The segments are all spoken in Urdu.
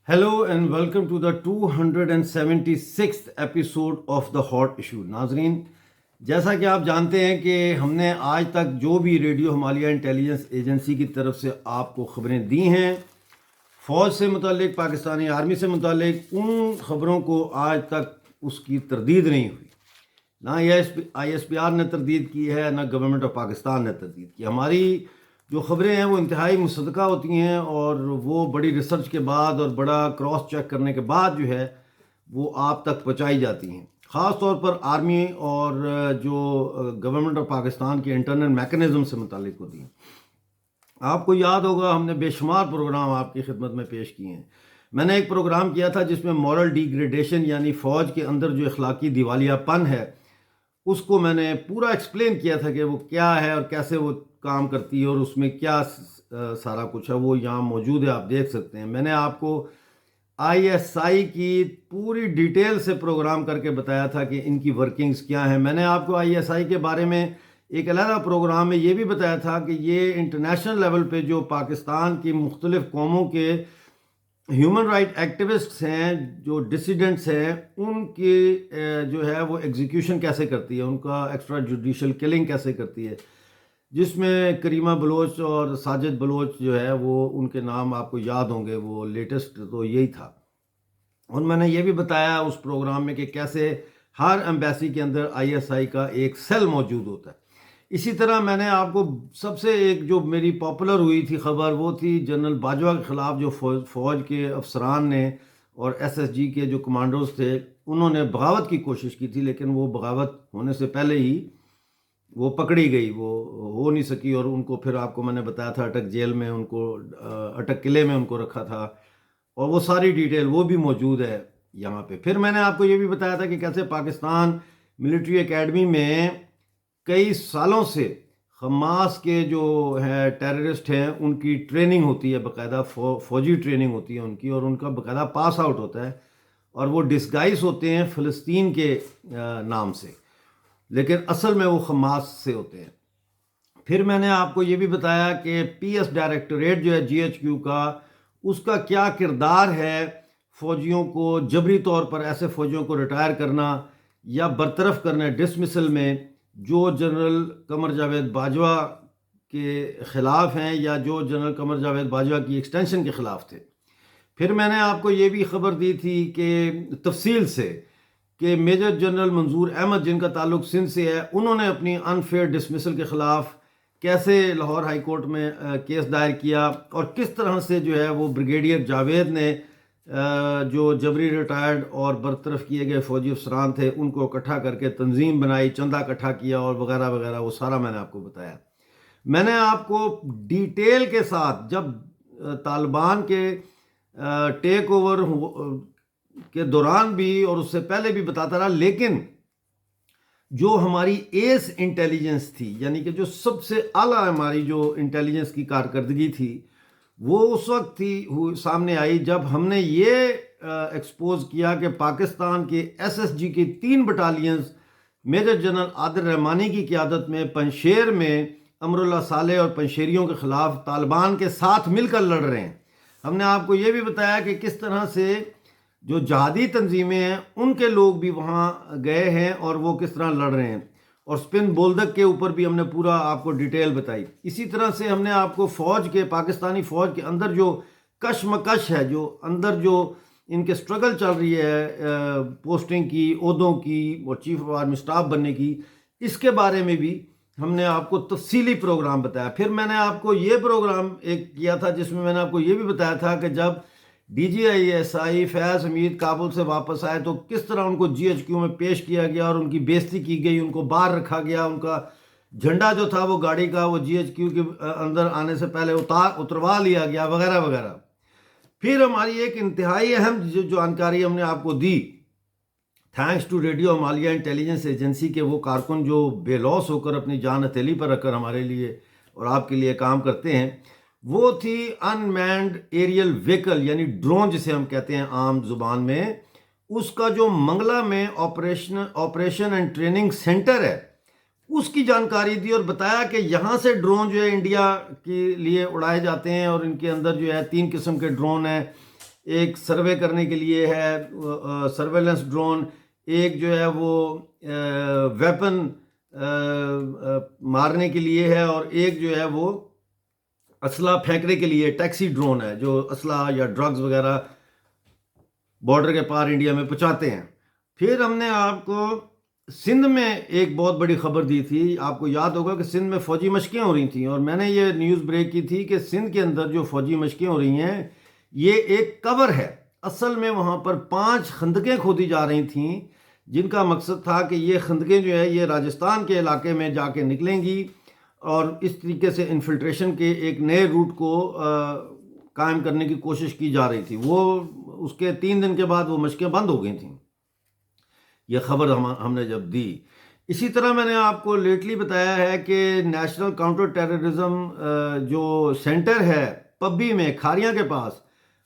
Hello and welcome to the 276th episode of The Hot Issue. ناظرین، جیسا کہ آپ جانتے ہیں کہ ہم نے آج تک جو بھی ریڈیو ہمالیہ انٹیلیجنس ایجنسی کی طرف سے آپ کو خبریں دی ہیں فوج سے متعلق، پاکستانی آرمی سے متعلق، ان خبروں کو آج تک اس کی تردید نہیں ہوئی. نہ آئی ایس پی آر نے تردید کی ہے، نہ گورنمنٹ آف پاکستان نے تردید کی. ہماری جو خبریں ہیں وہ انتہائی مصدقہ ہوتی ہیں اور وہ بڑی ریسرچ کے بعد اور بڑا کراس چیک کرنے کے بعد جو ہے وہ آپ تک پہنچائی جاتی ہیں. خاص طور پر آرمی اور جو گورنمنٹ آف پاکستان کے انٹرنل میکنزم سے متعلق ہوتی ہیں. آپ کو یاد ہوگا ہم نے بے شمار پروگرام آپ کی خدمت میں پیش کیے ہیں. میں نے ایک پروگرام کیا تھا جس میں مورل ڈیگریڈیشن یعنی فوج کے اندر جو اخلاقی دیوالیہ پن ہے اس کو میں نے پورا ایکسپلین کیا تھا کہ وہ کیا ہے اور کیسے وہ کام کرتی ہے اور اس میں کیا سارا کچھ ہے. وہ یہاں موجود ہے، آپ دیکھ سکتے ہیں. میں نے آپ کو آئی ایس آئی کی پوری ڈیٹیل سے پروگرام کر کے بتایا تھا کہ ان کی ورکنگز کیا ہیں. میں نے آپ کو آئی ایس آئی کے بارے میں ایک علیحدہ پروگرام میں یہ بھی بتایا تھا کہ یہ انٹرنیشنل لیول پہ جو پاکستان کی مختلف قوموں کے ہیومن رائٹ ایکٹیوسٹس ہیں، جو ڈسیڈنٹس ہیں، ان کی جو ہے وہ ایگزیکیوشن کیسے کرتی ہے، ان کا ایکسٹرا جوڈیشل کلنگ کیسے کرتی ہے، جس میں کریمہ بلوچ اور ساجد بلوچ جو ہے وہ ان کے نام آپ کو یاد ہوں گے. وہ لیٹسٹ تو یہی تھا. اور میں نے یہ بھی بتایا اس پروگرام میں کہ کیسے ہر ایمبیسی کے اندر آئی ایس آئی کا ایک سیل موجود ہوتا ہے. اسی طرح میں نے آپ کو سب سے ایک جو میری پاپولر ہوئی تھی خبر، وہ تھی جنرل باجوہ کے خلاف جو فوج کے افسران نے اور ایس ایس جی کے جو کمانڈوز تھے انہوں نے بغاوت کی کوشش کی تھی، لیکن وہ بغاوت ہونے سے پہلے ہی وہ پکڑی گئی، وہ ہو نہیں سکی. اور ان کو پھر آپ کو میں نے بتایا تھا اٹک جیل میں، ان کو اٹک قلعے میں ان کو رکھا تھا، اور وہ ساری ڈیٹیل وہ بھی موجود ہے یہاں پہ. پھر میں نے آپ کو یہ بھی بتایا تھا کہ کیسے پاکستان ملٹری اکیڈمی میں کئی سالوں سے حماس کے جو ہے ٹیررسٹ ہیں ان کی ٹریننگ ہوتی ہے، باقاعدہ فوجی ٹریننگ ہوتی ہے ان کی، اور ان کا باقاعدہ پاس آؤٹ ہوتا ہے، اور وہ ڈسگائز ہوتے ہیں فلسطین کے نام سے، لیکن اصل میں وہ حماس سے ہوتے ہیں. پھر میں نے آپ کو یہ بھی بتایا کہ پی ایس ڈائریکٹوریٹ جو ہے جی ایچ کیو کا، اس کا کیا کردار ہے فوجیوں کو جبری طور پر، ایسے فوجیوں کو ریٹائر کرنا یا برطرف کرنا ڈسمسل میں، جو جنرل قمر جاوید باجوہ کے خلاف ہیں یا جو جنرل قمر جاوید باجوہ کی ایکسٹینشن کے خلاف تھے. پھر میں نے آپ کو یہ بھی خبر دی تھی کہ تفصیل سے کہ میجر جنرل منظور احمد جن کا تعلق سندھ سے ہے، انہوں نے اپنی انفیئر ڈسمسل کے خلاف کیسے لاہور ہائی کورٹ میں کیس دائر کیا، اور کس طرح سے جو ہے وہ بریگیڈیئر جاوید نے جو جبری ریٹائرڈ اور برطرف کیے گئے فوجی افسران تھے ان کو اکٹھا کر کے تنظیم بنائی، چندہ اکٹھا کیا اور وغیرہ وغیرہ، وہ سارا میں نے آپ کو بتایا. میں نے آپ کو ڈیٹیل کے ساتھ جب طالبان کے ٹیک اوور کے دوران بھی اور اس سے پہلے بھی بتاتا رہا، لیکن جو ہماری ایس انٹیلیجنس تھی، یعنی کہ جو سب سے اعلیٰ ہماری جو انٹیلیجنس کی کارکردگی تھی، وہ اس وقت تھی سامنے آئی جب ہم نے یہ ایکسپوز کیا کہ پاکستان کے ایس ایس جی کی 3 بٹالینز میجر جنرل عادل رحمانی کی قیادت میں پنشیر میں امر اللہ صالح اور پنشیریوں کے خلاف طالبان کے ساتھ مل کر لڑ رہے ہیں. ہم نے آپ کو یہ بھی بتایا کہ کس طرح سے جو جہادی تنظیمیں ہیں ان کے لوگ بھی وہاں گئے ہیں اور وہ کس طرح لڑ رہے ہیں، اور سپن بولدک کے اوپر بھی ہم نے پورا آپ کو ڈیٹیل بتائی. اسی طرح سے ہم نے آپ کو فوج کے، پاکستانی فوج کے اندر جو کشمکش ہے، جو اندر جو ان کے سٹرگل چل رہی ہے پوسٹنگ کی، عہدوں کی اور چیف آف آرمی سٹاف بننے کی، اس کے بارے میں بھی ہم نے آپ کو تفصیلی پروگرام بتایا. پھر میں نے آپ کو یہ پروگرام ایک کیا تھا جس میں نے آپ کو یہ بھی بتایا تھا کہ جب D G I S I Fayyaz Hameed Kabul سے واپس آئے تو کس طرح ان کو جی ایچ کیو میں پیش کیا گیا اور ان کی بےزتی کی گئی، ان کو باہر رکھا گیا، ان کا جھنڈا جو تھا وہ گاڑی کا وہ جی ایچ کیو کے اندر آنے سے پہلے اتروا لیا گیا، وغیرہ وغیرہ. پھر ہماری ایک انتہائی اہم جو جانکاری ہم نے آپ کو دی، thanks to radio Himalaya intelligence agency کے وہ کارکن جو بے لوث ہو کر اپنی جان ہتھیلی پر رکھ کر ہمارے لیے اور آپ کے لیے کام کرتے ہیں، وہ تھی ان مینڈ ایریل ویکل یعنی ڈرون جسے ہم کہتے ہیں عام زبان میں. اس کا جو منگلہ میں آپریشن اینڈ ٹریننگ سینٹر ہے اس کی جانکاری دی، اور بتایا کہ یہاں سے ڈرون جو ہے انڈیا کے لیے اڑائے جاتے ہیں، اور ان کے اندر جو ہے 3 قسم کے ڈرون ہیں. ایک سروے کرنے کے لیے ہے سرویلنس ڈرون، ایک جو ہے وہ ویپن مارنے کے لیے ہے، اور ایک جو ہے وہ اسلحہ پھینکنے کے لیے ٹیکسی ڈرون ہے جو اسلحہ یا ڈرگز وغیرہ بارڈر کے پار انڈیا میں پہنچاتے ہیں۔ پھر ہم نے آپ کو سندھ میں ایک بہت بڑی خبر دی تھی، آپ کو یاد ہوگا کہ سندھ میں فوجی مشقیں ہو رہی تھیں، اور میں نے یہ نیوز بریک کی تھی کہ سندھ کے اندر جو فوجی مشقیں ہو رہی ہیں یہ ایک کور ہے۔ اصل میں وہاں پر 5 خندقیں کھودی جا رہی تھیں جن کا مقصد تھا کہ یہ خندقیں جو ہے یہ راجستھان کے علاقے میں جا کے نکلیں گی، اور اس طریقے سے انفلٹریشن کے ایک نئے روٹ کو قائم کرنے کی کوشش کی جا رہی تھی۔ وہ اس کے 3 دن کے بعد وہ مشقیں بند ہو گئی تھیں، یہ خبر ہم نے جب دی۔ اسی طرح میں نے آپ کو لیٹلی بتایا ہے کہ نیشنل کاؤنٹر ٹیررزم جو سینٹر ہے پبی میں کھاریاں کے پاس،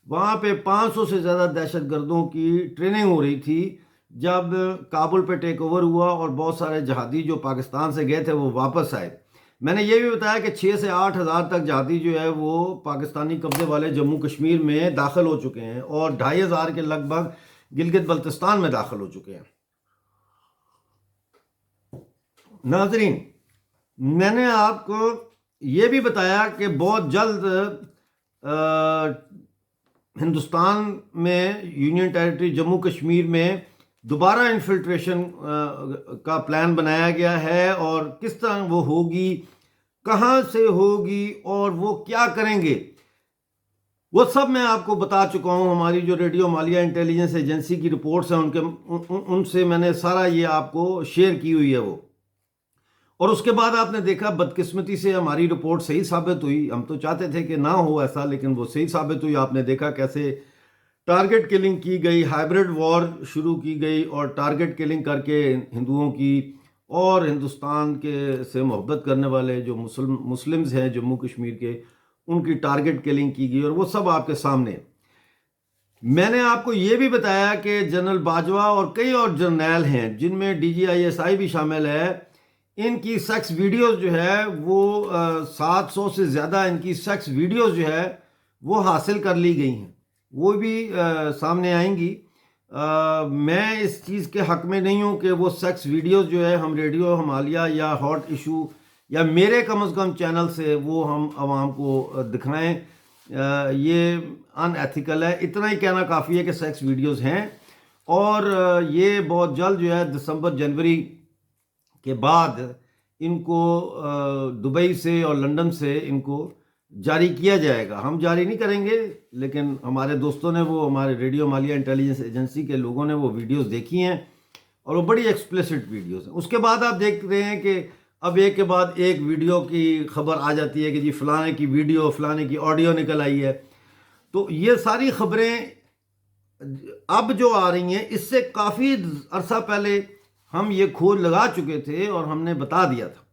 وہاں پہ 500 سے زیادہ دہشت گردوں کی ٹریننگ ہو رہی تھی جب کابل پہ ٹیک اوور ہوا، اور بہت سارے جہادی جو پاکستان سے گئے تھے وہ واپس آئے۔ میں نے یہ بھی بتایا کہ 6 سے 8 ہزار تک جہادی جو ہے وہ پاکستانی قبضے والے جموں کشمیر میں داخل ہو چکے ہیں، اور 2500 کے لگ بھگ گلگت بلتستان میں داخل ہو چکے ہیں۔ ناظرین، میں نے آپ کو یہ بھی بتایا کہ بہت جلد ہندوستان میں یونین ٹیریٹری جموں کشمیر میں دوبارہ انفلٹریشن کا پلان بنایا گیا ہے، اور کس طرح وہ ہوگی، کہاں سے ہوگی، اور وہ کیا کریں گے، وہ سب میں آپ کو بتا چکا ہوں۔ ہماری جو ریڈیو مالیہ انٹیلیجنس ایجنسی کی رپورٹس ہیں ان سے میں نے سارا یہ آپ کو شیئر کی ہوئی ہے وہ، اور اس کے بعد آپ نے دیکھا بدقسمتی سے ہماری رپورٹ صحیح ثابت ہوئی۔ ہم تو چاہتے تھے کہ نہ ہو ایسا، لیکن وہ صحیح ثابت ہوئی۔ آپ نے دیکھا کیسے ٹارگٹ کلنگ کی گئی، ہائبرڈ وار شروع کی گئی، اور ٹارگٹ کلنگ کر کے ہندوؤں کی اور ہندوستان کے سے محبت کرنے والے جو مسلمز ہیں جموں کشمیر کے، ان کی ٹارگٹ کلنگ کی گئی، اور وہ سب آپ کے سامنے۔ میں نے آپ کو یہ بھی بتایا کہ جنرل باجوہ اور کئی اور جرنیل ہیں جن میں DGISI بھی شامل ہے، ان کی سیکس ویڈیوز جو ہے وہ 700 سے زیادہ ان کی سیکس ویڈیوز جو ہے وہ حاصل کر لی گئی ہیں، وہ بھی سامنے آئیں گی۔ میں اس چیز کے حق میں نہیں ہوں کہ وہ سیکس ویڈیوز جو ہے ہم ریڈیو ہمالیہ یا ہاٹ ایشو یا میرے کم از کم چینل سے وہ ہم عوام کو دکھائیں، یہ ان ایتھیکل ہے۔ اتنا ہی کہنا کافی ہے کہ سیکس ویڈیوز ہیں، اور یہ بہت جلد جو ہے دسمبر جنوری کے بعد ان کو دبئی سے اور لنڈن سے ان کو جاری کیا جائے گا۔ ہم جاری نہیں کریں گے، لیکن ہمارے دوستوں نے، وہ ہمارے ریڈیو مالیہ انٹیلیجنس ایجنسی کے لوگوں نے وہ ویڈیوز دیکھی ہیں، اور وہ بڑی ایکسپلیسٹ ویڈیوز ہیں۔ اس کے بعد آپ دیکھ رہے ہیں کہ اب ایک کے بعد ایک ویڈیو کی خبر آ جاتی ہے کہ جی فلانے کی ویڈیو، فلانے کی آڈیو نکل آئی ہے۔ تو یہ ساری خبریں اب جو آ رہی ہیں، اس سے کافی عرصہ پہلے ہم یہ کھوج لگا چکے تھے اور ہم نے بتا دیا تھا۔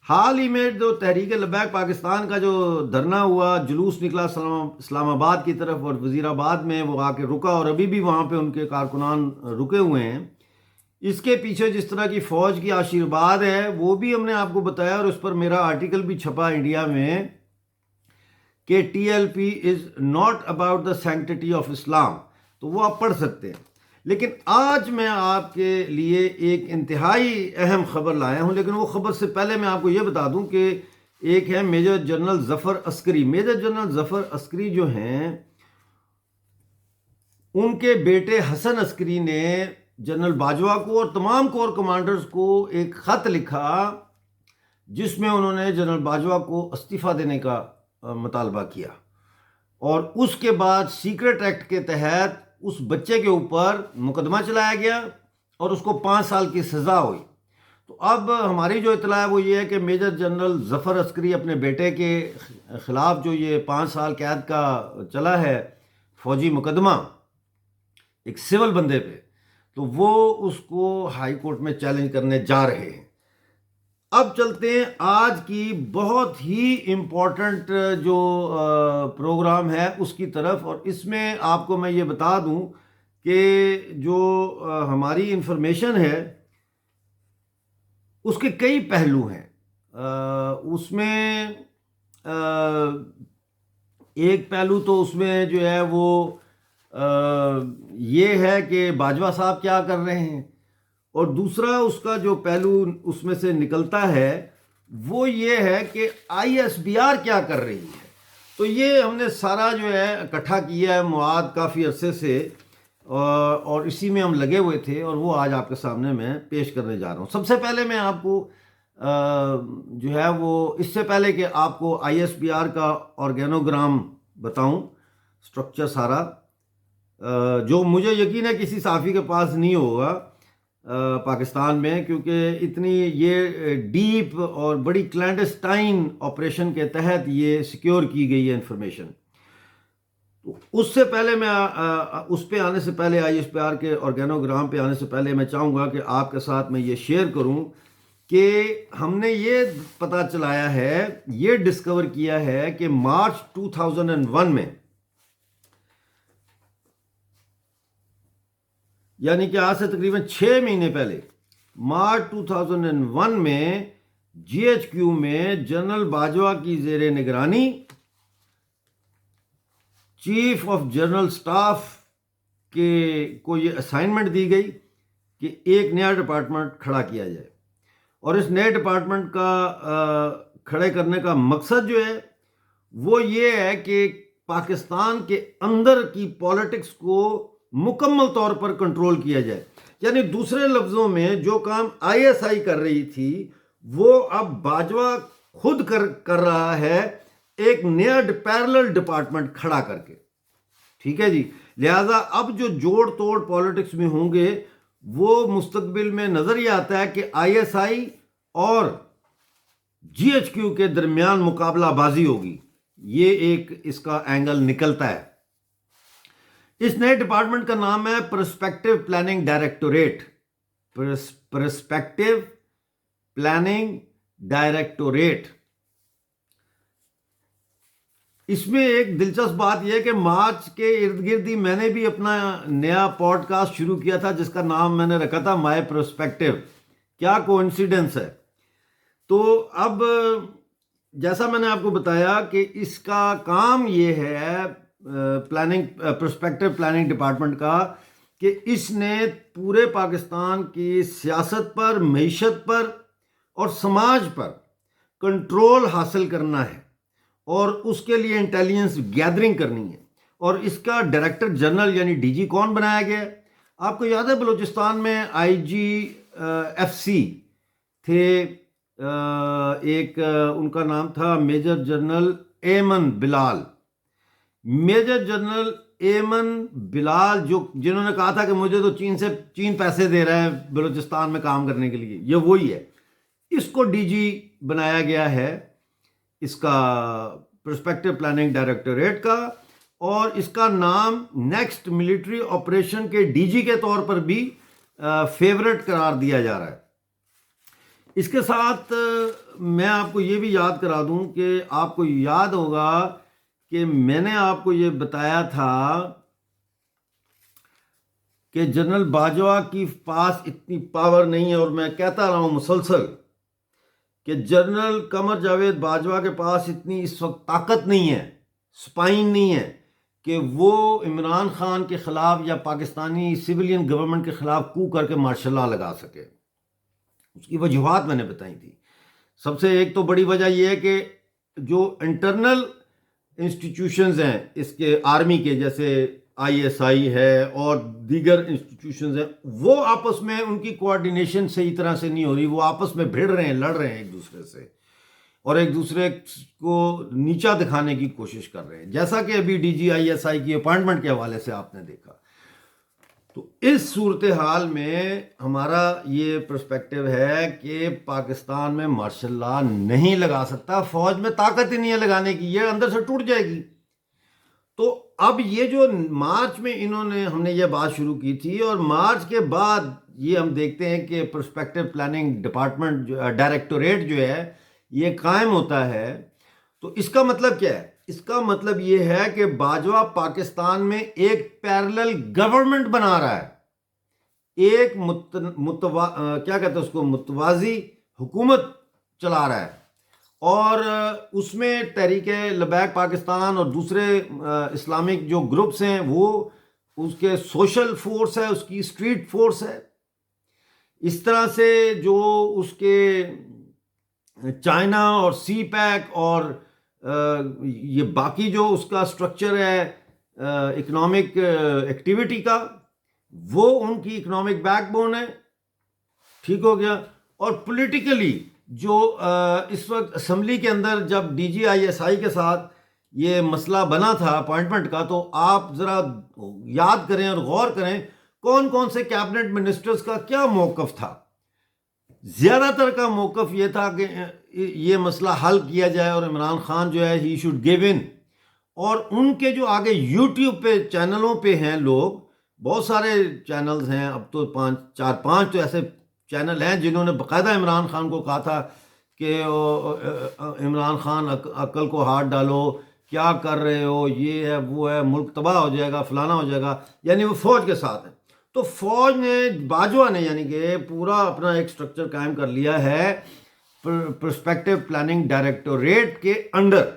حال ہی میں جو تحریک لبیک پاکستان کا جو دھرنا ہوا، جلوس نکلا اسلام آباد کی طرف، اور وزیر آباد میں وہ آ کے رکا، اور ابھی بھی وہاں پہ ان کے کارکنان رکے ہوئے ہیں۔ اس کے پیچھے جس طرح کی فوج کی آشیرواد ہے وہ بھی ہم نے آپ کو بتایا، اور اس پر میرا آرٹیکل بھی چھپا انڈیا میں کہ TLP is not about the sanctity of Islam, تو وہ آپ پڑھ سکتے ہیں۔ لیکن آج میں آپ کے لیے ایک انتہائی اہم خبر لایا ہوں، لیکن وہ خبر سے پہلے میں آپ کو یہ بتا دوں کہ ایک ہے میجر جنرل ظفر عسکری۔ میجر جنرل ظفر عسکری جو ہیں، ان کے بیٹے حسن عسکری نے جنرل باجوہ کو اور تمام کور کمانڈرز کو ایک خط لکھا جس میں انہوں نے جنرل باجوہ کو استعفیٰ دینے کا مطالبہ کیا، اور اس کے بعد سیکرٹ ایکٹ کے تحت اس بچے کے اوپر مقدمہ چلایا گیا اور اس کو 5 سال کی سزا ہوئی۔ تو اب ہماری جو اطلاع ہے وہ یہ ہے کہ میجر جنرل ظفر عسکری اپنے بیٹے کے خلاف جو یہ 5 سال قید کا چلا ہے فوجی مقدمہ ایک سول بندے پہ، تو وہ اس کو ہائی کورٹ میں چیلنج کرنے جا رہے ہیں۔ اب چلتے ہیں آج کی بہت ہی امپورٹنٹ جو پروگرام ہے اس کی طرف، اور اس میں آپ کو میں یہ بتا دوں کہ جو ہماری انفارمیشن ہے اس کے کئی پہلو ہیں۔ اس میں ایک پہلو تو اس میں جو ہے وہ یہ ہے کہ باجوہ صاحب کیا کر رہے ہیں، اور دوسرا اس کا جو پہلو اس میں سے نکلتا ہے وہ یہ ہے کہ آئی ایس بی آر کیا کر رہی ہے۔ تو یہ ہم نے سارا جو ہے اکٹھا کیا ہے مواد کافی عرصے سے، اور اسی میں ہم لگے ہوئے تھے، اور وہ آج آپ کے سامنے میں پیش کرنے جا رہا ہوں۔ سب سے پہلے میں آپ کو جو ہے وہ اس سے پہلے کہ آپ کو آئی ایس بی آر کا آرگینوگرام بتاؤں، سٹرکچر سارا، جو مجھے یقین ہے کسی صحافی کے پاس نہیں ہوگا پاکستان میں، کیونکہ اتنی یہ ڈیپ اور بڑی کلینڈسٹائن آپریشن کے تحت یہ سیکیور کی گئی ہے انفارمیشن۔ تو اس سے پہلے میں اس پہ آنے سے پہلے، آئی ایس پی آر کے آرگینوگرام پہ آنے سے پہلے میں چاہوں گا کہ آپ کے ساتھ میں یہ شیئر کروں کہ ہم نے یہ پتہ چلایا ہے، یہ ڈسکور کیا ہے کہ مارچ 2001 میں، یعنی کہ آج سے تقریباً 6 مہینے پہلے، مارچ 2001 میں جی ایچ کیو میں جنرل باجوہ کی زیر نگرانی چیف آف جنرل سٹاف کو یہ اسائنمنٹ دی گئی کہ ایک نیا ڈپارٹمنٹ کھڑا کیا جائے، اور اس نئے ڈپارٹمنٹ کا کھڑے کرنے کا مقصد جو ہے وہ یہ ہے کہ پاکستان کے اندر کی پالیٹکس کو مکمل طور پر کنٹرول کیا جائے۔ یعنی دوسرے لفظوں میں جو کام آئی ایس آئی کر رہی تھی وہ اب باجوہ خود کر رہا ہے، ایک نیا پیرلل ڈپارٹمنٹ کھڑا کر کے، ٹھیک ہے جی۔ لہٰذا اب جو جوڑ توڑ پالیٹکس میں ہوں گے وہ مستقبل میں نظر یہ آتا ہے کہ آئی ایس آئی اور جی ایچ کیو کے درمیان مقابلہ بازی ہوگی، یہ ایک اس کا اینگل نکلتا ہے۔ اس نئے ڈپارٹمنٹ کا نام ہے perspective planning directorate, perspective planning directorate. اس میں ایک دلچسپ بات یہ ہے کہ مارچ کے ارد گرد ہی میں نے بھی اپنا نیا پوڈ کاسٹ شروع کیا تھا جس کا نام میں نے رکھا تھا مائی پرسپیکٹو۔ کیا کوانسیڈنس ہے۔ تو اب جیسا میں نے آپ کو بتایا کہ اس کا کام یہ ہے پرسپیکٹو پلاننگ ڈپارٹمنٹ کا، کہ اس نے پورے پاکستان کی سیاست پر، معیشت پر اور سماج پر کنٹرول حاصل کرنا ہے، اور اس کے لیے انٹیلیجنس گیدرنگ کرنی ہے، اور اس کا ڈائریکٹر جنرل یعنی ڈی جی کون بنایا گیا ہے؟ آپ کو یاد ہے بلوچستان میں آئی جی ایف سی تھے، ایک ان کا نام تھا میجر جنرل ایمن بلال۔ میجر جنرل ایمن بلال جنہوں نے کہا تھا کہ مجھے تو چین پیسے دے رہا ہے بلوچستان میں کام کرنے کے لیے، یہ وہی ہے۔ اس کو ڈی جی بنایا گیا ہے اس کا پرسپیکٹو پلاننگ ڈائریکٹوریٹ کا، اور اس کا نام نیکسٹ ملٹری آپریشن کے ڈی جی کے طور پر بھی فیورٹ قرار دیا جا رہا ہے۔ اس کے ساتھ میں آپ کو یہ بھی یاد کرا دوں کہ آپ کو یاد ہوگا کہ میں نے آپ کو یہ بتایا تھا کہ جنرل باجوہ کی پاس اتنی پاور نہیں ہے، اور میں کہتا رہا ہوں مسلسل کہ جنرل قمر جاوید باجوہ کے پاس اتنی اس وقت طاقت نہیں ہے، سپائن نہیں ہے کہ وہ عمران خان کے خلاف یا پاکستانی سویلین گورنمنٹ کے خلاف کو کر کے مارشل لا لگا سکے۔ اس کی وجوہات میں نے بتائی تھی۔ سب سے ایک تو بڑی وجہ یہ ہے کہ جو انٹرنل انسٹیٹیوشنز ہیں اس کے آرمی کے، جیسے آئی ایس آئی ہے اور دیگر انسٹیٹیوشنز ہیں، وہ آپس میں ان کی کوآرڈینیشن صحیح طرح سے نہیں ہو رہی، وہ آپس میں بھیڑ رہے ہیں، لڑ رہے ہیں ایک دوسرے سے، اور ایک دوسرے کو نیچا دکھانے کی کوشش کر رہے ہیں، جیسا کہ ابھی ڈی جی آئی ایس آئی کی اپائنٹمنٹ کے حوالے سے آپ نے دیکھا۔ تو اس صورتحال میں ہمارا یہ پرسپیکٹو ہے کہ پاکستان میں مارشل لا نہیں لگا سکتا، فوج میں طاقت ہی نہیں ہے لگانے کی، یہ اندر سے ٹوٹ جائے گی۔ تو اب یہ جو مارچ میں ہم نے یہ بات شروع کی تھی، اور مارچ کے بعد یہ ہم دیکھتے ہیں کہ پرسپیکٹو پلاننگ ڈپارٹمنٹ ڈائریکٹوریٹ جو ہے یہ قائم ہوتا ہے۔ تو اس کا مطلب کیا ہے؟ اس کا مطلب یہ ہے کہ باجوہ پاکستان میں ایک پیرلل گورنمنٹ بنا رہا ہے، ایک کیا کہتے ہیں اس کو، متوازی حکومت چلا رہا ہے، اور اس میں تحریک لبیک پاکستان اور دوسرے اسلامک جو گروپس ہیں وہ اس کے سوشل فورس ہے، اس کی اسٹریٹ فورس ہے. اس طرح سے جو اس کے چائنا اور سی پیک اور یہ باقی جو اس کا سٹرکچر ہے اکنامک ایکٹیویٹی کا، وہ ان کی اکنامک بیک بون ہے. ٹھیک ہو گیا. اور پولیٹیکلی جو اس وقت اسمبلی کے اندر جب ڈی جی آئی ایس آئی کے ساتھ یہ مسئلہ بنا تھا اپوائنٹمنٹ کا، تو آپ ذرا یاد کریں اور غور کریں کون کون سے کیبنٹ منسٹرز کا کیا موقف تھا. زیادہ تر کا موقف یہ تھا کہ یہ مسئلہ حل کیا جائے اور عمران خان جو ہے ہی شوڈ گیو ان. اور ان کے جو آگے یوٹیوب پہ چینلوں پہ ہیں لوگ، بہت سارے چینلز ہیں، اب تو 4-5 تو ایسے چینل ہیں جنہوں نے باقاعدہ عمران خان کو کہا تھا کہ عمران خان عقل کو ہاتھ ڈالو، کیا کر رہے ہو، یہ ہے وہ ہے، ملک تباہ ہو جائے گا، فلانا ہو جائے گا. یعنی وہ فوج کے ساتھ ہیں. تو فوج نے، باجوہ نے یعنی کہ پورا اپنا ایک سٹرکچر قائم کر لیا ہے پرسپیکٹو پلاننگ ڈائریکٹوریٹ کے انڈر.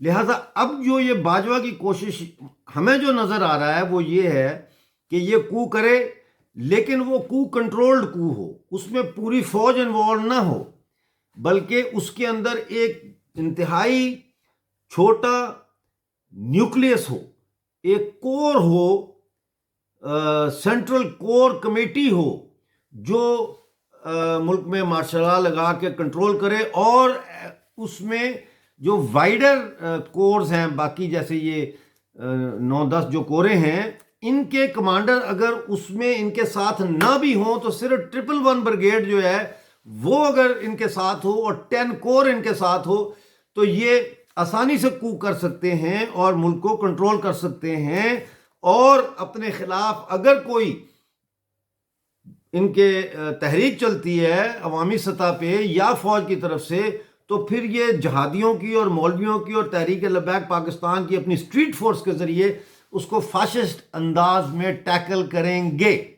لہٰذا اب جو یہ باجوہ کی کوشش ہمیں جو نظر آ رہا ہے وہ یہ ہے کہ یہ کو کرے، لیکن وہ کو کنٹرولڈ کو ہو، اس میں پوری فوج انوالو نہ ہو، بلکہ اس کے اندر ایک انتہائی چھوٹا نیوکلیس ہو، ایک کور ہو، سینٹرل کور کمیٹی ہو جو ملک میں مارشل لا لگا کے کنٹرول کرے. اور اس میں جو وائڈر کورز ہیں باقی جیسے یہ 9-10 جو کوریں ہیں، ان کے کمانڈر اگر اس میں ان کے ساتھ نہ بھی ہوں تو صرف 111 بریگیڈ جو ہے وہ اگر ان کے ساتھ ہو اور 10 کور ان کے ساتھ ہو تو یہ آسانی سے کو کر سکتے ہیں اور ملک کو کنٹرول کر سکتے ہیں. اور اپنے خلاف اگر کوئی ان کے تحریک چلتی ہے عوامی سطح پہ یا فوج کی طرف سے، تو پھر یہ جہادیوں کی اور مولویوں کی اور تحریک لبیک پاکستان کی اپنی اسٹریٹ فورس کے ذریعے اس کو فاشسٹ انداز میں ٹیکل کریں گے.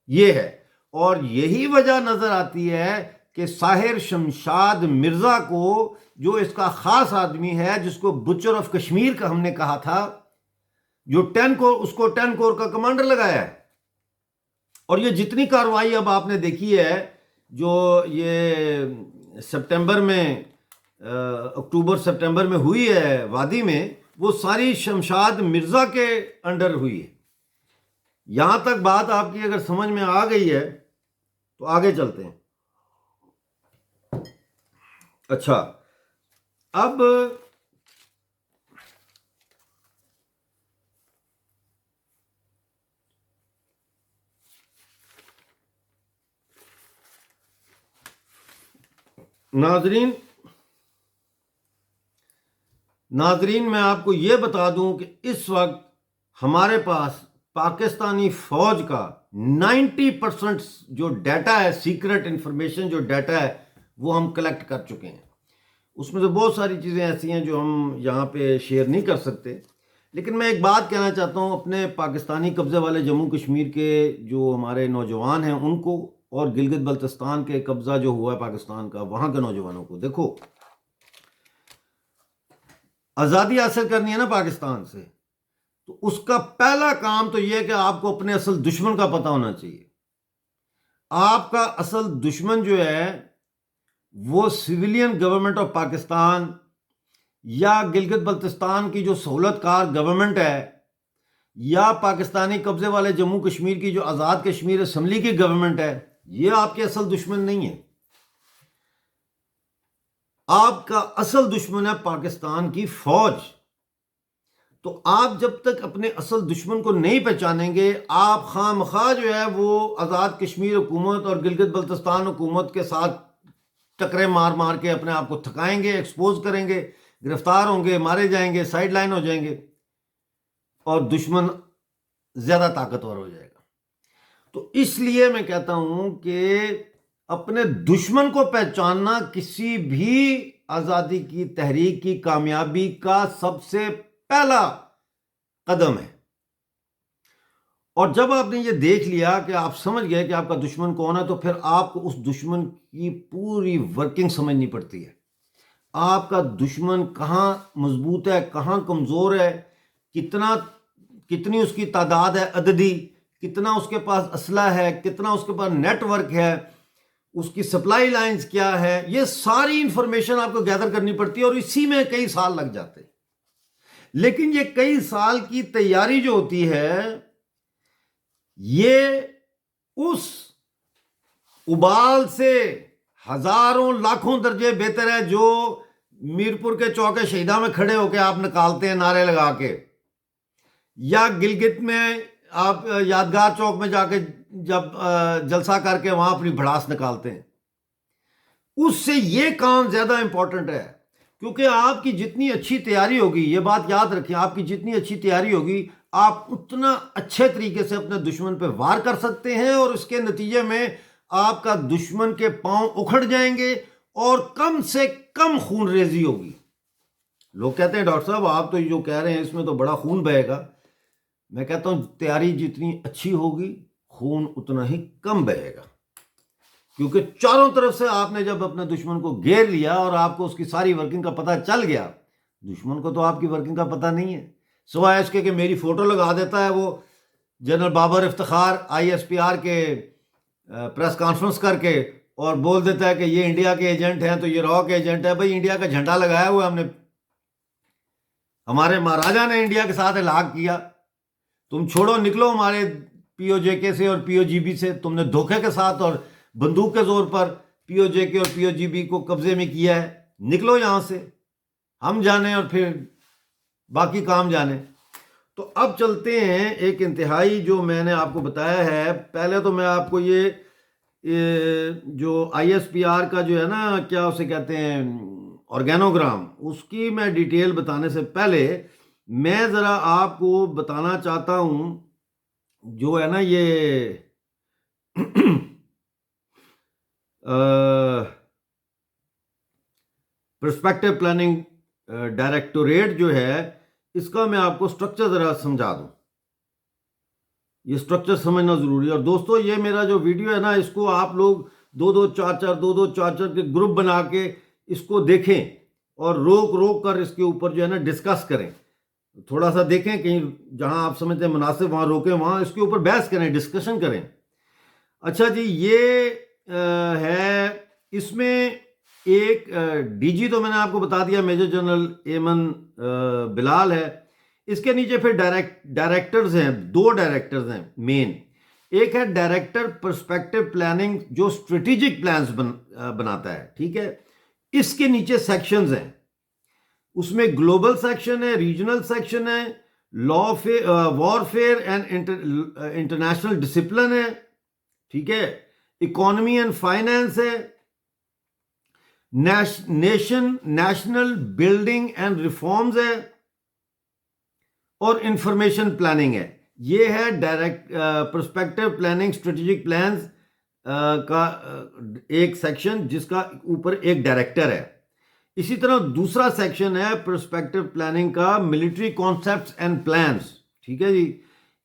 یہ ہے. اور یہی وجہ نظر آتی ہے کہ ساحر شمشاد مرزا کو، جو اس کا خاص آدمی ہے، جس کو بچر آف کشمیر کا ہم نے کہا تھا، جو 10 کور، اس کو 10 کور کا کمانڈر لگایا ہے. اور یہ جتنی کارروائی اب آپ نے دیکھی ہے جو یہ سپٹمبر میں، اکتوبر سپٹمبر میں ہوئی ہے وادی میں، وہ ساری شمشاد مرزا کے انڈر ہوئی ہے. یہاں تک بات آپ کی اگر سمجھ میں آ گئی ہے تو آگے چلتے ہیں. اچھا، اب ناظرین میں آپ کو یہ بتا دوں کہ اس وقت ہمارے پاس پاکستانی فوج کا 90% جو ڈیٹا ہے، سیکرٹ انفارمیشن جو ڈیٹا ہے، وہ ہم کلیکٹ کر چکے ہیں. اس میں سے بہت ساری چیزیں ایسی ہیں جو ہم یہاں پہ شیئر نہیں کر سکتے. لیکن میں ایک بات کہنا چاہتا ہوں اپنے پاکستانی قبضے والے جموں کشمیر کے جو ہمارے نوجوان ہیں ان کو، اور گلگت بلتستان کے قبضہ جو ہوا ہے پاکستان کا، وہاں کے نوجوانوں کو. دیکھو، آزادی حاصل کرنی ہے نا پاکستان سے، تو اس کا پہلا کام تو یہ ہے کہ آپ کو اپنے اصل دشمن کا پتہ ہونا چاہیے. آپ کا اصل دشمن جو ہے وہ سویلین گورنمنٹ آف پاکستان یا گلگت بلتستان کی جو سہولت کار گورنمنٹ ہے، یا پاکستانی قبضے والے جموں کشمیر کی جو آزاد کشمیر اسمبلی کی گورنمنٹ ہے، یہ آپ کے اصل دشمن نہیں ہے. آپ کا اصل دشمن ہے پاکستان کی فوج. تو آپ جب تک اپنے اصل دشمن کو نہیں پہچانیں گے، آپ خواہ مخواہ جو ہے وہ آزاد کشمیر حکومت اور گلگت بلتستان حکومت کے ساتھ ٹکرے مار مار کے اپنے آپ کو تھکائیں گے، ایکسپوز کریں گے، گرفتار ہوں گے، مارے جائیں گے، سائیڈ لائن ہو جائیں گے، اور دشمن زیادہ طاقتور ہو جائے گا. تو اس لیے میں کہتا ہوں کہ اپنے دشمن کو پہچاننا کسی بھی آزادی کی تحریک کی کامیابی کا سب سے پہلا قدم ہے. اور جب آپ نے یہ دیکھ لیا کہ آپ سمجھ گئے کہ آپ کا دشمن کون ہے، تو پھر آپ کو اس دشمن کی پوری ورکنگ سمجھنی پڑتی ہے. آپ کا دشمن کہاں مضبوط ہے، کہاں کمزور ہے، کتنا کتنی اس کی تعداد ہے عددی، کتنا اس کے پاس اسلحہ ہے، کتنا اس کے پاس نیٹ ورک ہے، اس کی سپلائی لائنز کیا ہے، یہ ساری انفارمیشن آپ کو گیدر کرنی پڑتی ہے، اور اسی میں کئی سال لگ جاتے ہیں۔ لیکن یہ کئی سال کی تیاری جو ہوتی ہے، یہ اس ابال سے ہزاروں لاکھوں درجے بہتر ہے جو میرپور کے چوک شہیدہ میں کھڑے ہو کے آپ نکالتے ہیں نعرے لگا کے، یا گلگت میں آپ یادگار چوک میں جا کے جب جلسہ کر کے وہاں اپنی بھڑاس نکالتے ہیں۔ اس سے یہ کام زیادہ امپورٹنٹ ہے، کیونکہ آپ کی جتنی اچھی تیاری ہوگی، یہ بات یاد رکھیں، آپ کی جتنی اچھی تیاری ہوگی آپ اتنا اچھے طریقے سے اپنے دشمن پہ وار کر سکتے ہیں، اور اس کے نتیجے میں آپ کا دشمن کے پاؤں اکھڑ جائیں گے اور کم سے کم خون ریزی ہوگی۔ لوگ کہتے ہیں ڈاکٹر صاحب آپ تو جو کہہ رہے ہیں اس میں تو بڑا خون بہے گا۔ میں کہتا ہوں تیاری جتنی اچھی ہوگی خون اتنا ہی کم بہے گا، کیونکہ چاروں طرف سے آپ نے جب اپنے دشمن کو گھیر لیا اور آپ کو اس کی ساری ورکنگ کا پتہ چل گیا، دشمن کو تو آپ کی ورکنگ کا پتہ نہیں ہے، سوائے اس کے کہ میری فوٹو لگا دیتا ہے وہ جنرل بابر افتخار ISPR کے پریس کانفرنس کر کے، اور بول دیتا ہے کہ یہ انڈیا کے ایجنٹ ہیں تو یہ رو کے ایجنٹ ہے۔ بھائی انڈیا کا جھنڈا لگایا ہوا ہم نے، ہمارے مہاراجا نے انڈیا کے ساتھ الحاق کیا، تم چھوڑو نکلو ہمارے POJK سے اور POGB سے، تم نے دھوکے کے ساتھ اور بندوق کے زور پر POJK اور POGB کو قبضے میں کیا ہے، نکلو یہاں سے، ہم جانیں اور پھر باقی کام جانیں۔ تو اب چلتے ہیں ایک انتہائی جو میں نے آپ کو بتایا ہے، پہلے تو میں آپ کو یہ جو ISPR کا جو ہے نا کیا اسے کہتے ہیں آرگینوگرام، اس کی میں ڈیٹیل بتانے سے پہلے میں ذرا آپ کو بتانا چاہتا ہوں جو ہے نا یہ پرسپیکٹو پلاننگ ڈائریکٹوریٹ جو ہے، اس کا میں آپ کو سٹرکچر ذرا سمجھا دوں، یہ سٹرکچر سمجھنا ضروری ہے۔ اور دوستو یہ میرا جو ویڈیو ہے نا، اس کو آپ لوگ دو چار چار کے گروپ بنا کے اس کو دیکھیں، اور روک کر اس کے اوپر جو ہے نا ڈسکس کریں، تھوڑا سا دیکھیں، کہیں جہاں آپ سمجھتے ہیں مناسب وہاں روکیں، وہاں اس کے اوپر بحث کریں، ڈسکشن کریں۔ اچھا جی، یہ ہے، اس میں ایک DG تو میں نے آپ کو بتا دیا میجر جنرل ایمن بلال ہے، اس کے نیچے پھر ڈائریکٹرز ہیں، 2 ڈائریکٹرز ہیں مین، ایک ہے ڈائریکٹر پرسپیکٹو پلاننگ جو اسٹریٹجک پلانز بناتا ہے، ٹھیک ہے، اس کے نیچے سیکشنز ہیں، اس میں گلوبل سیکشن ہے، ریجنل سیکشن ہے، وارفیئر اینڈ انٹرنیشنل ڈسپلن ہے، ٹھیک ہے، اکانومی اینڈ فائنینس ہے، نیشنل بلڈنگ اینڈ ریفارمز ہے، اور انفارمیشن پلاننگ ہے۔ یہ ہے direct perspective planning strategic plans کا ایک سیکشن جس کا اوپر ایک ڈائریکٹر ہے۔ اسی طرح دوسرا سیکشن ہے پرسپیکٹو پلاننگ کا ملٹری کانسیپٹس اینڈ پلانز، ٹھیک ہے جی۔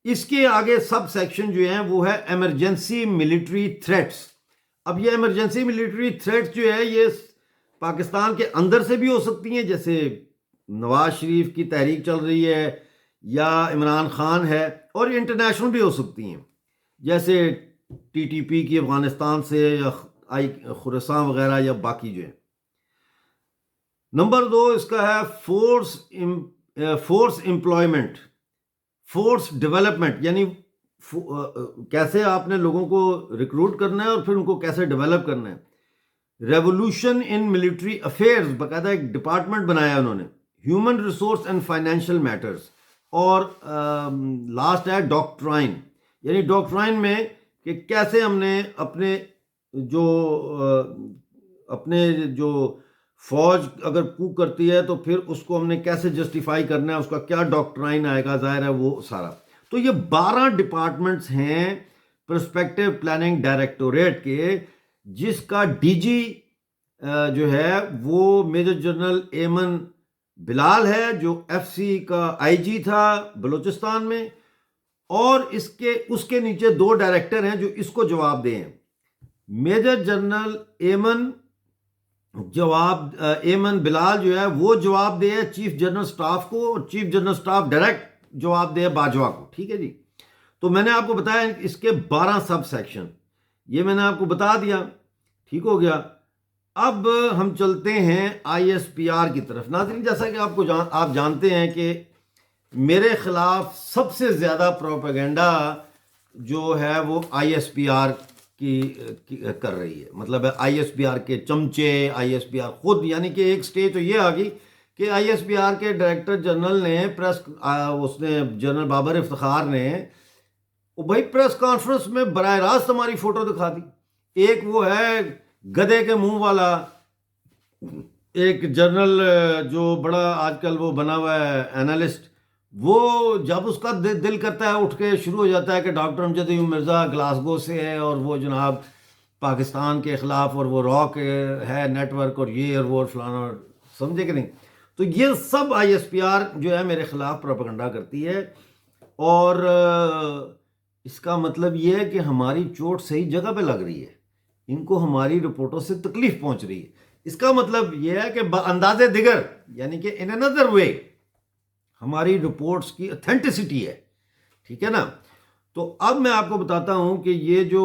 اس کے آگے سب سیکشن جو ہیں وہ ہے ایمرجنسی ملٹری تھریٹس۔ اب یہ ایمرجنسی ملٹری تھریٹس جو ہے یہ پاکستان کے اندر سے بھی ہو سکتی ہیں، جیسے نواز شریف کی تحریک چل رہی ہے یا عمران خان ہے، اور انٹرنیشنل بھی ہو سکتی ہیں، جیسے TTP کی افغانستان سے، یا خراسان وغیرہ، یا باقی جو ہیں۔ نمبر 2 اس کا ہے فورس امپلائمنٹ، فورس ڈیولپمنٹ، یعنی کیسے آپ نے لوگوں کو ریکروٹ کرنا ہے اور پھر ان کو کیسے ڈیولپ کرنا ہے۔ ریولوشن ان ملٹری افیئرز، باقاعدہ ایک ڈپارٹمنٹ بنایا انہوں نے۔ Human resource and financial matters, اور لاسٹ ہے ڈاکٹرائن، یعنی ڈاکٹرائن میں کہ کیسے ہم نے اپنے جو فوج اگر کو کرتی ہے تو پھر اس کو ہم نے کیسے جسٹیفائی کرنا ہے، اس کا کیا ڈاکٹرائن آئے گا، ظاہر ہے وہ سارا۔ تو یہ 12 ڈپارٹمنٹس ہیں پرسپیکٹو پلاننگ ڈائریکٹوریٹ کے، جس کا DG جو ہے وہ میجر جنرل ایمن بلال ہے، جو FC کا IG تھا بلوچستان میں، اور اس کے نیچے 2 ڈائریکٹر ہیں جو اس کو جواب دیں۔ میجر جنرل ایمن بلال جو ہے وہ جواب دے چیف جنرل سٹاف کو، اور چیف جنرل سٹاف ڈائریکٹ جواب دے باجوہ کو. ٹھیک ہے جی. تو میں نے آپ کو بتایا اس کے 12 سب سیکشن، یہ میں نے آپ کو بتا دیا. ٹھیک ہو گیا. اب ہم چلتے ہیں آئی ایس پی آر کی طرف. ناظرین جیسا کہ آپ جانتے ہیں کہ میرے خلاف سب سے زیادہ پروپیگنڈا جو ہے وہ آئی ایس پی آر کی کر رہی ہے. مطلب ہے آئی ایس پی آر کے چمچے، آئی ایس پی آر خود، یعنی کہ ایک سٹیج تو یہ آ گئی کہ آئی ایس پی آر کے ڈائریکٹر جنرل نے اس نے جنرل بابر افتخار نے بھائی پریس کانفرنس میں براہ راست ہماری فوٹو دکھا دی. ایک وہ ہے گدے کے منہ والا ایک جنرل جو بڑا آج کل وہ بنا ہوا ہے اینالسٹ، وہ جب اس کا دل کرتا ہے اٹھ کے شروع ہو جاتا ہے کہ ڈاکٹر امجد مرزا گلاسگو سے ہے اور وہ جناب پاکستان کے خلاف اور وہ راک ہے نیٹ ورک اور یہ اور وہ فلانا، سمجھے کہ نہیں. تو یہ سب آئی ایس پی آر جو ہے میرے خلاف پروپیگنڈا کرتی ہے، اور اس کا مطلب یہ ہے کہ ہماری چوٹ صحیح جگہ پہ لگ رہی ہے، ان کو ہماری رپورٹوں سے تکلیف پہنچ رہی ہے. اس کا مطلب یہ ہے کہ انداز دیگر، یعنی کہ ان another way ہماری رپورٹس کی اتھینٹسٹی ہے. ٹھیک ہے نا. تو اب میں آپ کو بتاتا ہوں کہ یہ جو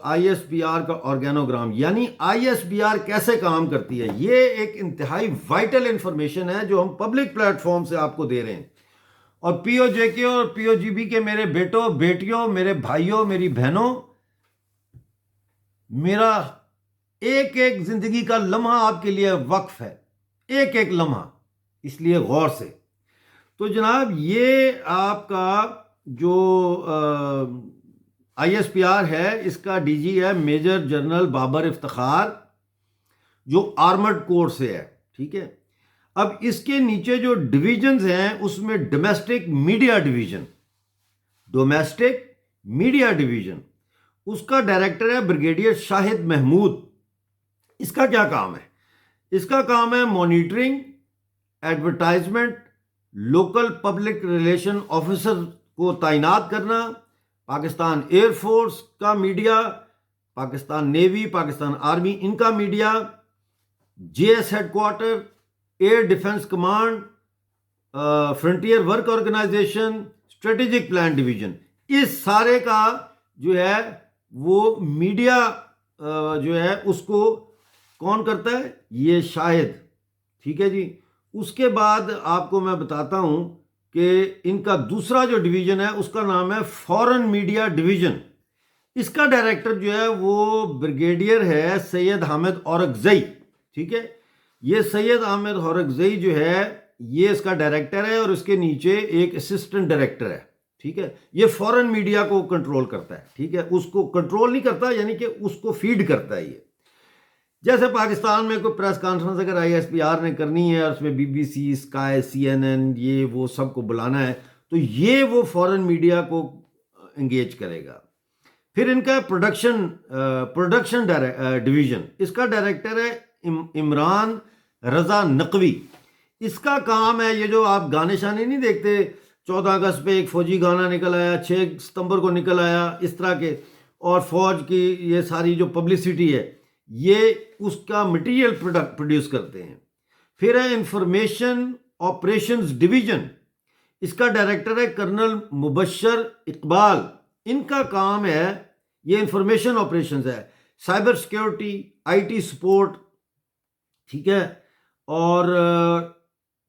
آئی ایس پی آر کا آرگینوگرام، یعنی آئی ایس پی آر کیسے کام کرتی ہے، یہ ایک انتہائی وائٹل انفارمیشن ہے جو ہم پبلک پلیٹ فارم سے آپ کو دے رہے ہیں. اور پی او جے کے اور پی او جی بی کے میرے بیٹوں بیٹیوں، میرے بھائیوں، میری بہنوں، میرا ایک ایک زندگی کا لمحہ آپ کے لیے وقف ہے، ایک ایک لمحہ، اس لیے غور سے. تو جناب یہ آپ کا جو آئی ایس پی آر ہے، اس کا ڈی جی ہے میجر جنرل بابر افتخار، جو آرمرڈ کور سے ہے. ٹھیک ہے. اب اس کے نیچے جو ڈویژنز ہیں اس میں domestic media division, domestic media division, اس کا ڈائریکٹر ہے بریگیڈیئر شاہد محمود. اس کا کیا کام ہے؟ اس کا کام ہے monitoring, advertisement, local public relation officer کو تعینات کرنا، پاکستان ایئر فورس کا media, Pakistan navy, Pakistan army, ان کا media, J S headquarter, air defence command, frontier work organisation, strategic plan division, اس سارے کا جو ہے وہ میڈیا جو ہے اس کو کون کرتا ہے؟ یہ شاہد. ٹھیک ہے جی. اس کے بعد آپ کو میں بتاتا ہوں کہ ان کا دوسرا جو ڈویژن ہے اس کا نام ہے فورن میڈیا ڈویژن. اس کا ڈائریکٹر جو ہے وہ بریگیڈیئر ہے سید حامد اورکزئی. ٹھیک ہے. یہ سید حامد اورکزئی جو ہے یہ اس کا ڈائریکٹر ہے، اور اس کے نیچے ایک اسسٹنٹ ڈائریکٹر ہے. ٹھیک ہے. یہ فورن میڈیا کو کنٹرول کرتا ہے. ٹھیک ہے. اس کو کنٹرول نہیں کرتا، یعنی کہ اس کو فیڈ کرتا ہے. یہ جیسے پاکستان میں کوئی پریس کانفرنس اگر آئی ایس پی آر نے کرنی ہے اور اس میں B B C, Sky, C N N, یہ وہ سب کو بلانا ہے، تو یہ وہ فورن میڈیا کو انگیج کرے گا. پھر ان کا پروڈکشن ڈویژن، اس کا ڈائریکٹر ہے عمران رضا نقوی. اس کا کام ہے یہ جو آپ گانے شانے نہیں دیکھتے، 14 اگست پہ ایک فوجی گانا نکل آیا، 6 ستمبر کو نکل آیا، اس طرح کے، اور فوج کی یہ ساری جو پبلسٹی ہے یہ اس کا مٹیریل پروڈیوس کرتے ہیں. پھر ہے انفارمیشن آپریشنز ڈویژن. اس کا ڈائریکٹر ہے کرنل مبشر اقبال. ان کا کام ہے یہ انفارمیشن آپریشنز ہے، cyber security, I T support. ٹھیک ہے. اور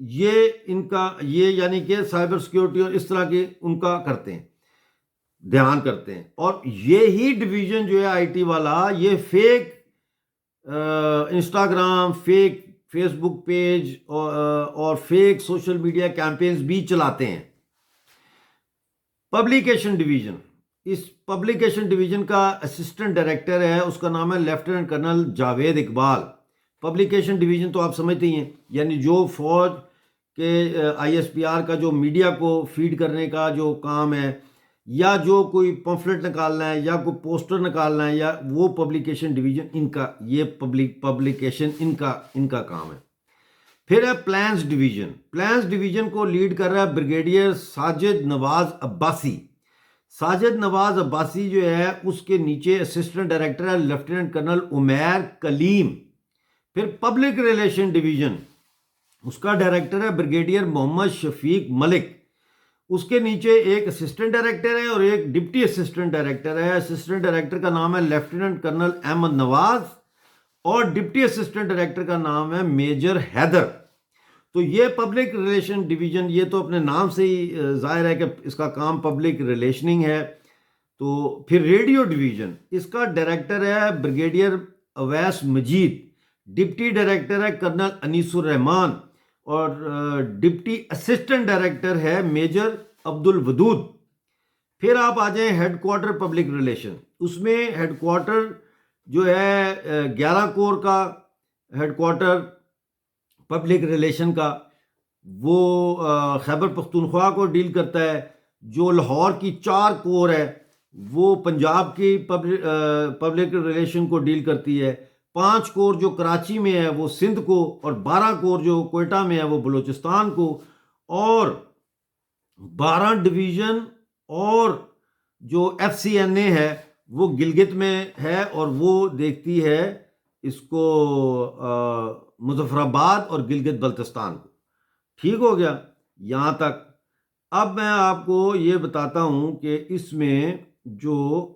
یہ ان کا یہ یعنی کہ سائبر سیکیورٹی اور اس طرح کے ان کا کرتے ہیں، دھیان کرتے ہیں. اور یہی ڈویژن جو ہے آئی ٹی والا، یہ fake Instagram, fake Facebook page اور فیک سوشل میڈیا کیمپینز بھی چلاتے ہیں. پبلیکیشن ڈویژن، اس پبلیکیشن ڈویژن کا اسسٹنٹ ڈائریکٹر ہے، اس کا نام ہے lieutenant colonel Javed Iqbal. Publication division تو آپ سمجھتے ہی ہیں، یعنی جو فوج کے آئی ایس پی آر کا جو میڈیا کو فیڈ کرنے کا جو کام ہے، یا جو کوئی پمفلٹ نکالنا ہے یا کوئی پوسٹر نکالنا ہے، یا وہ پبلیکیشن ڈویژن ان کا، یہ پبلیکیشن ان کا کام ہے. پھر ہے پلانز ڈویژن. پلانز ڈویژن کو لیڈ کر رہا ہے بریگیڈیئر ساجد نواز عباسی. ساجد نواز عباسی جو ہے اس کے نیچے اسسٹنٹ ڈائریکٹر ہے لیفٹیننٹ کرنل عمیر کلیم. پھر پبلک ریلیشن ڈویژن، اس کا ڈائریکٹر ہے بریگیڈیئر محمد شفیق ملک. اس کے نیچے ایک اسسٹنٹ ڈائریکٹر ہے اور ایک ڈپٹی اسسٹنٹ ڈائریکٹر ہے. اسسٹنٹ ڈائریکٹر کا نام ہے لیفٹیننٹ کرنل احمد نواز اور ڈپٹی اسسٹنٹ ڈائریکٹر کا نام ہے میجر حیدر. تو یہ پبلک ریلیشن ڈویژن، یہ تو اپنے نام سے ہی ظاہر ہے کہ اس کا کام پبلک ریلیشننگ ہے. تو پھر ریڈیو ڈویژن، اس کا ڈائریکٹر ہے بریگیڈیئر اویس مجید، ڈپٹی ڈائریکٹر ہے کرنل انیس الرحمان اور ڈپٹی اسسٹنٹ ڈائریکٹر ہے میجر عبد الودود. پھر آپ آ جائیں ہیڈ کوارٹر پبلک ریلیشن، اس میں ہیڈ کوارٹر جو ہے 11 کور کا ہیڈ کوارٹر پبلک ریلیشن کا، وہ خیبر پختونخوا کو ڈیل کرتا ہے. جو لاہور کی 4 کور ہے وہ پنجاب کی پبلک ریلیشن کو ڈیل کرتی ہے. 5 کور جو کراچی میں ہے وہ سندھ کو، اور 12 کور جو کوئٹہ میں ہے وہ بلوچستان کو، اور 12 ڈویژن اور جو ایف سی این اے ہے وہ گلگت میں ہے اور وہ دیکھتی ہے اس کو مظفر آباد اور گلگت بلتستان کو. ٹھیک ہو گیا یہاں تک. اب میں آپ کو یہ بتاتا ہوں کہ اس میں جو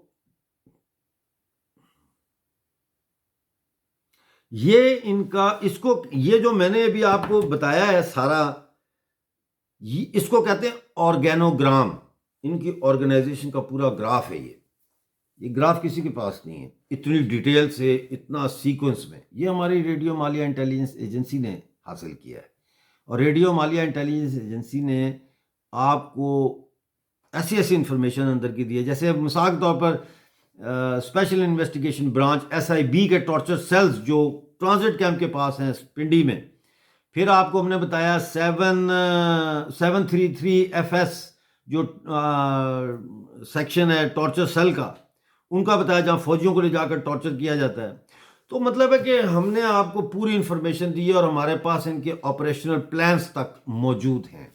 یہ ان کا یہ جو میں نے ابھی آپ کو بتایا ہے سارا، اس کو کہتے ہیں آرگینوگرام. ان کی آرگنائزیشن کا پورا گراف ہے. یہ گراف کسی کے پاس نہیں ہے اتنی ڈیٹیل سے، اتنا سیکوینس میں. یہ ہماری ریڈیو مالیہ انٹیلیجنس ایجنسی نے حاصل کیا ہے، اور ریڈیو مالیہ انٹیلیجنس ایجنسی نے آپ کو ایسی انفارمیشن اندر کی دی ہے. جیسے مثال کے طور پر اسپیشل انویسٹیگیشن برانچ SIB کے ٹارچر سیلز جو ٹرانزٹ کیمپ کے پاس ہیں پنڈی میں. پھر آپ کو ہم نے بتایا 733 FS جو سیکشن ہے ٹارچر سیل کا، ان کا بتایا جہاں فوجیوں کو لے جا کر ٹارچر کیا جاتا ہے. تو مطلب ہے کہ ہم نے آپ کو پوری انفارمیشن دی ہے اور ہمارے پاس ان کے آپریشنل پلانز تک موجود ہیں.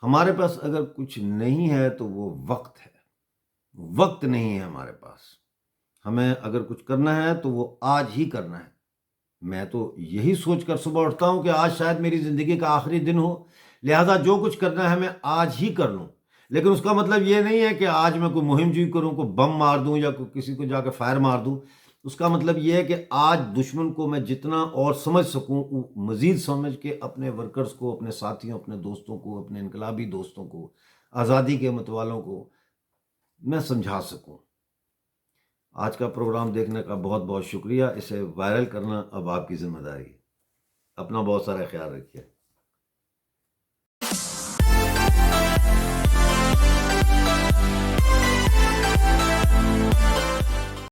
ہمارے پاس اگر کچھ نہیں ہے تو وہ وقت ہے. وقت نہیں ہے ہمارے پاس. ہمیں اگر کچھ کرنا ہے تو وہ آج ہی کرنا ہے. میں تو یہی سوچ کر صبح اٹھتا ہوں کہ آج شاید میری زندگی کا آخری دن ہو، لہذا جو کچھ کرنا ہے میں آج ہی کر لوں. لیکن اس کا مطلب یہ نہیں ہے کہ آج میں کوئی مہم جوئی کروں، کوئی بم مار دوں یا کسی کو جا کے فائر مار دوں. اس کا مطلب یہ ہے کہ آج دشمن کو میں جتنا اور سمجھ سکوں مزید سمجھ کے اپنے ورکرز کو، اپنے ساتھیوں، اپنے دوستوں کو، اپنے انقلابی دوستوں کو، آزادی کے متوالوں کو میں سمجھا سکوں. آج کا پروگرام دیکھنے کا بہت بہت شکریہ. اسے وائرل کرنا اب آپ کی ذمہ داری ہے. اپنا بہت سارا خیال رکھیے.